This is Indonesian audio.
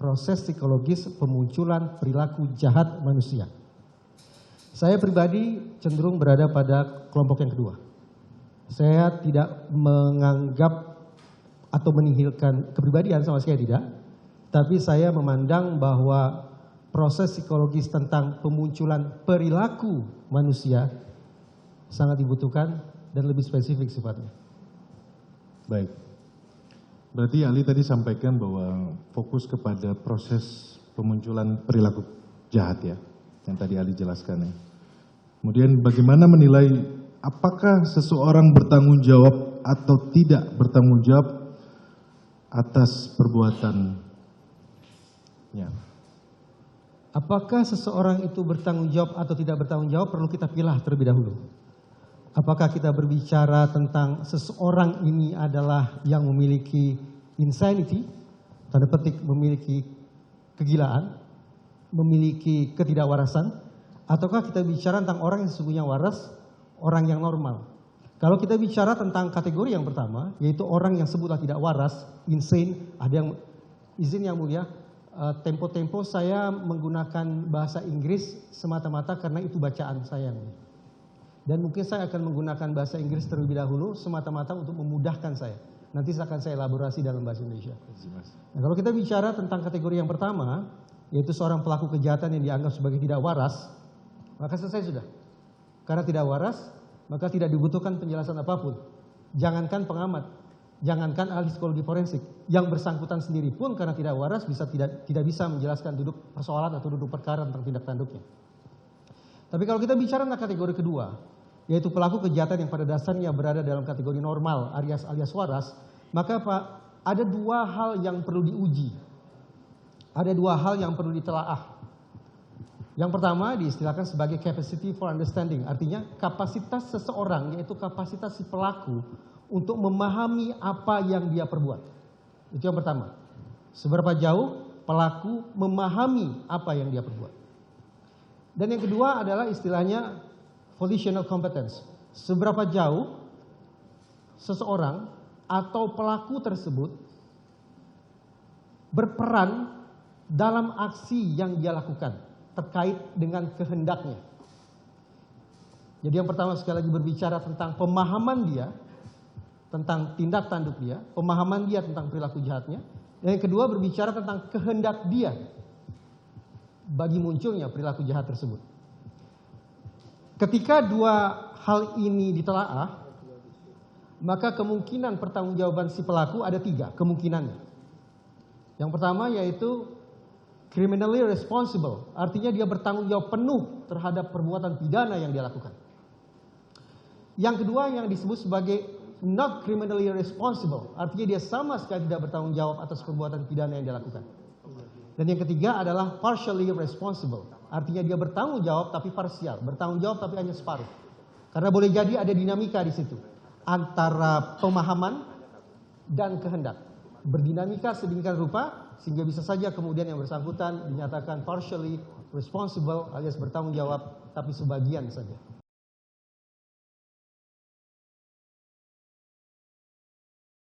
proses psikologis pemunculan perilaku jahat manusia. Saya pribadi cenderung berada pada kelompok yang kedua. Saya tidak menganggap atau menihilkan kepribadian, sama sekali tidak. Tapi saya memandang bahwa proses psikologis tentang pemunculan perilaku manusia sangat dibutuhkan dan lebih spesifik sifatnya. Baik. Berarti Ali tadi sampaikan bahwa fokus kepada proses pemunculan perilaku jahat ya, yang tadi Ali jelaskan ya. Kemudian bagaimana menilai apakah seseorang bertanggung jawab atau tidak bertanggung jawab atas perbuatannya? Apakah seseorang itu bertanggung jawab atau tidak bertanggung jawab perlu kita pilah terlebih dahulu. Apakah kita berbicara tentang seseorang ini adalah yang memiliki insanity, tanda petik memiliki kegilaan, memiliki ketidakwarasan, ataukah kita bicara tentang orang yang sesungguhnya waras, orang yang normal. Kalau kita bicara tentang kategori yang pertama, yaitu orang yang sebutlah tidak waras, insane, ada yang izin yang mulia, tempo-tempo saya menggunakan bahasa Inggris semata-mata karena itu bacaan saya. Dan mungkin saya akan menggunakan bahasa Inggris terlebih dahulu semata-mata untuk memudahkan saya. Nanti akan saya elaborasi dalam bahasa Indonesia. Nah, kalau kita bicara tentang kategori yang pertama, yaitu seorang pelaku kejahatan yang dianggap sebagai tidak waras, maka selesai sudah. Karena tidak waras, maka tidak dibutuhkan penjelasan apapun. Jangankan pengamat, jangankan ahli psikologi forensik, yang bersangkutan sendiri pun karena tidak waras tidak bisa menjelaskan duduk persoalan atau duduk perkara tentang tindak tanduknya. Tapi kalau kita bicara tentang kategori kedua, yaitu pelaku kejahatan yang pada dasarnya berada dalam kategori normal alias waras, maka ada dua hal yang perlu diuji. Ada dua hal yang perlu ditelaah. Yang pertama diistilahkan sebagai capacity for understanding, artinya kapasitas seseorang, yaitu kapasitas si pelaku untuk memahami apa yang dia perbuat. Itu yang pertama. Seberapa jauh pelaku memahami apa yang dia perbuat. Dan yang kedua adalah istilahnya volitional competence. Seberapa jauh seseorang atau pelaku tersebut berperan dalam aksi yang dia lakukan terkait dengan kehendaknya. Jadi yang pertama sekali lagi berbicara tentang pemahaman dia, tentang tindak tanduk dia, pemahaman dia tentang perilaku jahatnya. Dan yang kedua berbicara tentang kehendak dia bagi munculnya perilaku jahat tersebut. Ketika dua hal ini ditelaah, maka kemungkinan pertanggungjawaban si pelaku ada tiga kemungkinannya. Yang pertama yaitu criminally responsible, artinya dia bertanggung jawab penuh terhadap perbuatan pidana yang dia lakukan. Yang kedua yang disebut sebagai not criminally responsible, artinya dia sama sekali tidak bertanggung jawab atas perbuatan pidana yang dia lakukan. Dan yang ketiga adalah partially responsible, artinya dia bertanggung jawab tapi parsial, bertanggung jawab tapi hanya separuh. Karena boleh jadi ada dinamika di situ antara pemahaman dan kehendak, berdinamika sedemikian rupa sehingga bisa saja kemudian yang bersangkutan dinyatakan partially responsible alias bertanggung jawab tapi sebagian saja.